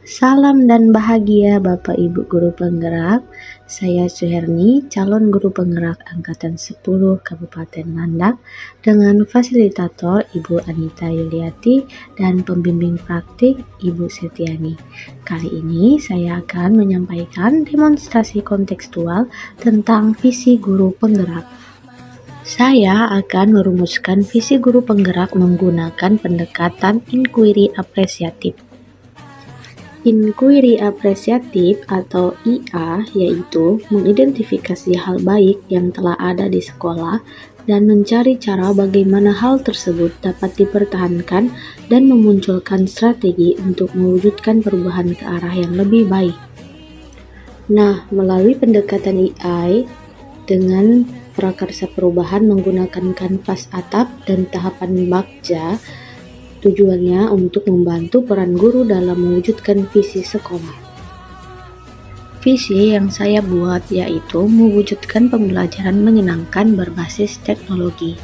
Salam dan bahagia Bapak Ibu Guru Penggerak. Saya Suherni, calon guru penggerak Angkatan 10 Kabupaten Landak dengan fasilitator Ibu Anita Yuliati dan pembimbing praktik Ibu Setiani. Kali ini saya akan menyampaikan demonstrasi kontekstual tentang visi guru penggerak. Saya akan merumuskan visi guru penggerak menggunakan pendekatan inquiry apresiatif. Inquiry apresiatif atau IA yaitu mengidentifikasi hal baik yang telah ada di sekolah dan mencari cara bagaimana hal tersebut dapat dipertahankan dan memunculkan strategi untuk mewujudkan perubahan ke arah yang lebih baik. Nah, melalui pendekatan AI dengan prakarsa perubahan menggunakan kanvas atap dan tahapan bakja, tujuannya untuk membantu peran guru dalam mewujudkan visi sekolah. Visi yang saya buat yaitu mewujudkan pembelajaran menyenangkan berbasis teknologi.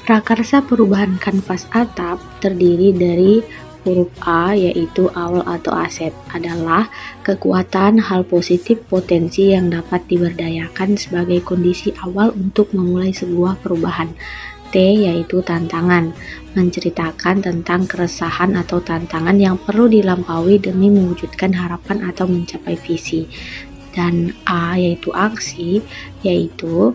Prakarsa perubahan kanvas atap terdiri dari huruf A yaitu awal atau aset adalah kekuatan hal positif potensi yang dapat diberdayakan sebagai kondisi awal untuk memulai sebuah perubahan. T yaitu tantangan, menceritakan tentang keresahan atau tantangan yang perlu dilampaui demi mewujudkan harapan atau mencapai visi. Dan A yaitu aksi, yaitu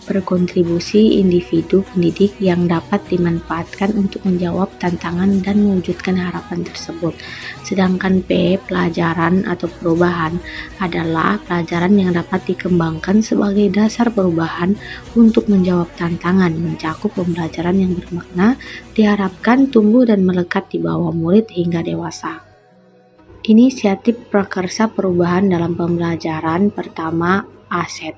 berkontribusi individu pendidik yang dapat dimanfaatkan untuk menjawab tantangan dan mewujudkan harapan tersebut. Sedangkan P, pelajaran atau perubahan, adalah pelajaran yang dapat dikembangkan sebagai dasar perubahan untuk menjawab tantangan, mencakup pembelajaran yang bermakna, diharapkan tumbuh dan melekat di bawah murid hingga dewasa. Inisiatif prakarsa perubahan dalam pembelajaran pertama, aset,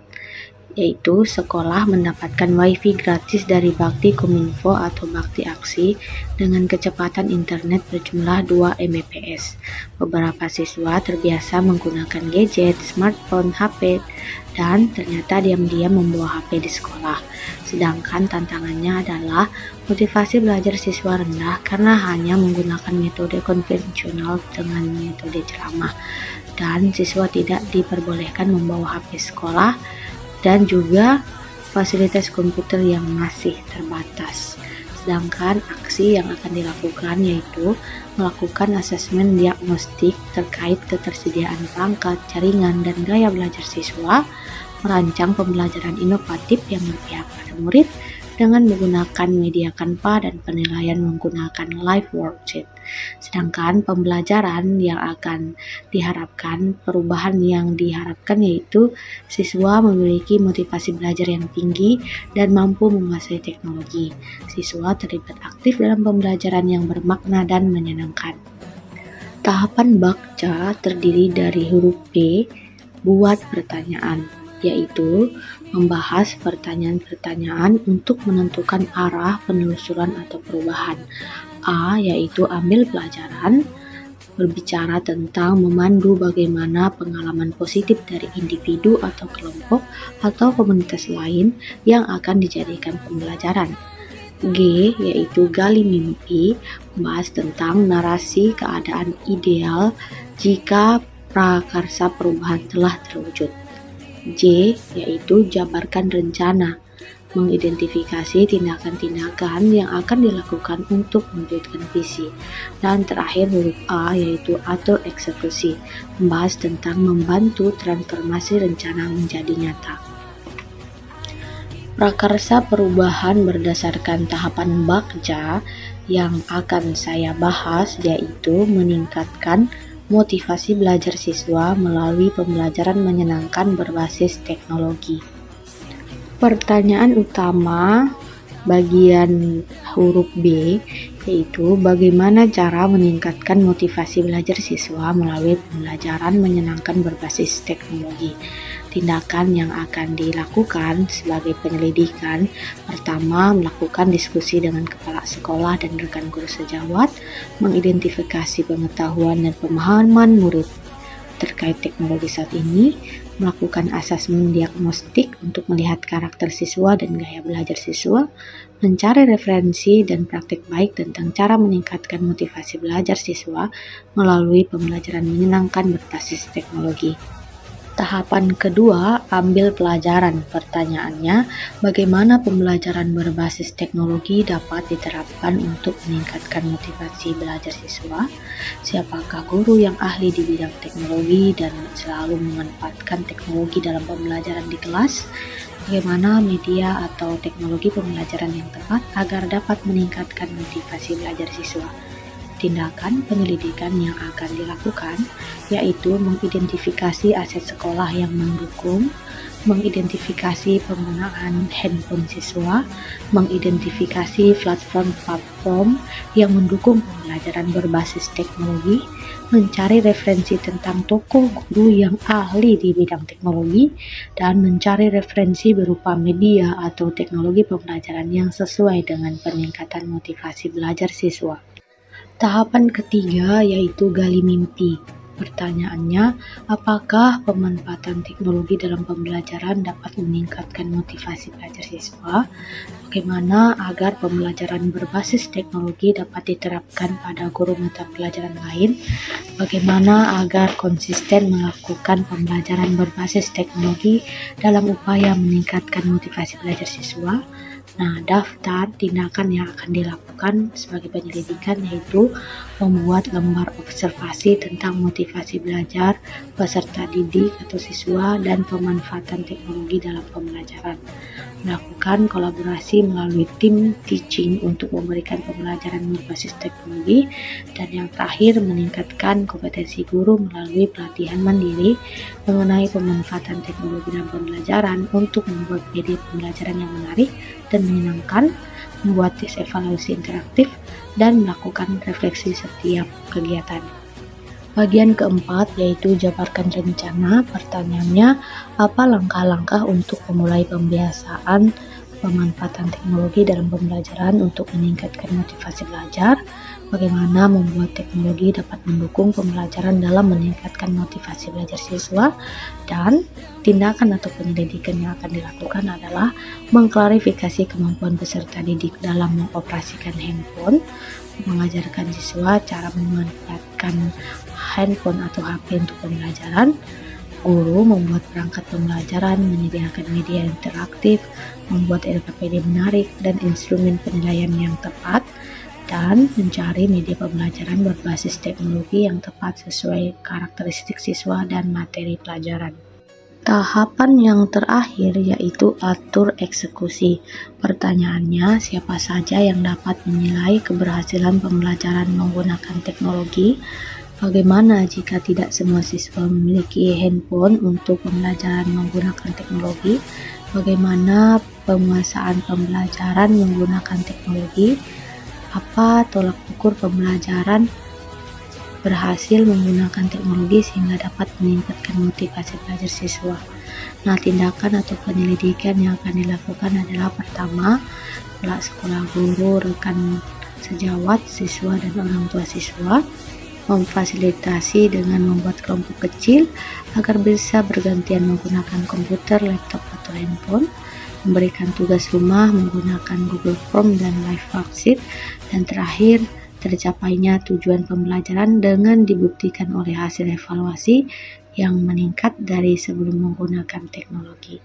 yaitu sekolah mendapatkan WiFi gratis dari Bakti Kominfo atau Bakti Aksi dengan kecepatan internet berjumlah 2 Mbps. Beberapa siswa terbiasa menggunakan gadget, smartphone, HP, dan ternyata diam-diam membawa HP di sekolah. Sedangkan tantangannya adalah motivasi belajar siswa rendah karena hanya menggunakan metode konvensional dengan metode ceramah, dan siswa tidak diperbolehkan membawa HP sekolah dan juga fasilitas komputer yang masih terbatas. Sedangkan aksi yang akan dilakukan yaitu melakukan asesmen diagnostik terkait ketersediaan perangkat, jaringan, dan gaya belajar siswa, merancang pembelajaran inovatif yang berpihak pada murid dengan menggunakan media Canva dan penilaian menggunakan live worksheet. Sedangkan pembelajaran yang akan diharapkan, perubahan yang diharapkan yaitu siswa memiliki motivasi belajar yang tinggi dan mampu menguasai teknologi. Siswa terlibat aktif dalam pembelajaran yang bermakna dan menyenangkan. Tahapan bakca terdiri dari huruf B, buat pertanyaan, yaitu membahas pertanyaan-pertanyaan untuk menentukan arah penelusuran atau perubahan. A yaitu ambil pelajaran, berbicara tentang memandu bagaimana pengalaman positif dari individu atau kelompok atau komunitas lain yang akan dijadikan pembelajaran. G yaitu gali mimpi, membahas tentang narasi keadaan ideal jika prakarsa perubahan telah terwujud. J yaitu jabarkan rencana, mengidentifikasi tindakan-tindakan yang akan dilakukan untuk mewujudkan visi. Dan terakhir huruf A yaitu atur eksekusi, membahas tentang membantu transformasi rencana menjadi nyata. Prakarsa perubahan berdasarkan tahapan bakja yang akan saya bahas yaitu meningkatkan motivasi belajar siswa melalui pembelajaran menyenangkan berbasis teknologi. Pertanyaan utama bagian huruf B yaitu bagaimana cara meningkatkan motivasi belajar siswa melalui pembelajaran menyenangkan berbasis teknologi. Tindakan yang akan dilakukan sebagai penyelidikan, pertama melakukan diskusi dengan kepala sekolah dan rekan guru sejawat, mengidentifikasi pengetahuan dan pemahaman murid. terkait teknologi saat ini, melakukan asesmen diagnostik untuk melihat karakter siswa dan gaya belajar siswa, mencari referensi dan praktik baik tentang cara meningkatkan motivasi belajar siswa melalui pembelajaran menyenangkan berbasis teknologi. Tahapan kedua, ambil pelajaran. Pertanyaannya, bagaimana pembelajaran berbasis teknologi dapat diterapkan untuk meningkatkan motivasi belajar siswa? Siapakah guru yang ahli di bidang teknologi dan selalu memanfaatkan teknologi dalam pembelajaran di kelas? Bagaimana media atau teknologi pembelajaran yang tepat agar dapat meningkatkan motivasi belajar siswa? Tindakan penyelidikan yang akan dilakukan yaitu mengidentifikasi aset sekolah yang mendukung, mengidentifikasi penggunaan handphone siswa, mengidentifikasi platform-platform yang mendukung pembelajaran berbasis teknologi, mencari referensi tentang tokoh guru yang ahli di bidang teknologi, dan mencari referensi berupa media atau teknologi pembelajaran yang sesuai dengan peningkatan motivasi belajar siswa. Tahapan ketiga yaitu gali mimpi. Pertanyaannya, apakah pemanfaatan teknologi dalam pembelajaran dapat meningkatkan motivasi belajar siswa? Bagaimana agar pembelajaran berbasis teknologi dapat diterapkan pada guru mata pelajaran lain? Bagaimana agar konsisten melakukan pembelajaran berbasis teknologi dalam upaya meningkatkan motivasi belajar siswa? Nah, daftar tindakan yang akan dilakukan sebagai penyelidikan yaitu membuat lembar observasi tentang motivasi belajar peserta didik atau siswa dan pemanfaatan teknologi dalam pembelajaran. Melakukan kolaborasi melalui tim teaching untuk memberikan pembelajaran berbasis teknologi, dan yang terakhir meningkatkan kompetensi guru melalui pelatihan mandiri mengenai pemanfaatan teknologi dalam pembelajaran untuk membuat media pembelajaran yang menarik dan menyenangkan, membuat tes evaluasi interaktif, dan melakukan refleksi setiap kegiatan. Bagian keempat yaitu jabarkan rencana. Pertanyaannya, apa langkah-langkah untuk memulai pembiasaan pemanfaatan teknologi dalam pembelajaran untuk meningkatkan motivasi belajar? Bagaimana membuat teknologi dapat mendukung pembelajaran dalam meningkatkan motivasi belajar siswa? Dan tindakan atau penyelidikan yang akan dilakukan adalah mengklarifikasi kemampuan peserta didik dalam mengoperasikan handphone, mengajarkan siswa cara memanfaatkan handphone atau HP untuk pembelajaran, guru membuat perangkat pembelajaran, menyediakan media interaktif, membuat LKPD menarik dan instrumen penilaian yang tepat, dan mencari media pembelajaran berbasis teknologi yang tepat sesuai karakteristik siswa dan materi pelajaran. Tahapan yang terakhir yaitu atur eksekusi. Pertanyaannya, siapa saja yang dapat menilai keberhasilan pembelajaran menggunakan teknologi? Bagaimana jika tidak semua siswa memiliki handphone untuk pembelajaran menggunakan teknologi? Bagaimana penguasaan pembelajaran menggunakan teknologi? Apa tolak ukur pembelajaran berhasil menggunakan teknologi sehingga dapat meningkatkan motivasi belajar siswa? Nah, tindakan atau penyelidikan yang akan dilakukan adalah pertama, pihak sekolah, guru, rekan sejawat siswa dan orang tua siswa memfasilitasi dengan membuat kelompok kecil agar bisa bergantian menggunakan komputer, laptop, atau handphone, memberikan tugas rumah menggunakan Google Form dan Live Worksheet, dan terakhir tercapainya tujuan pembelajaran dengan dibuktikan oleh hasil evaluasi yang meningkat dari sebelum menggunakan teknologi.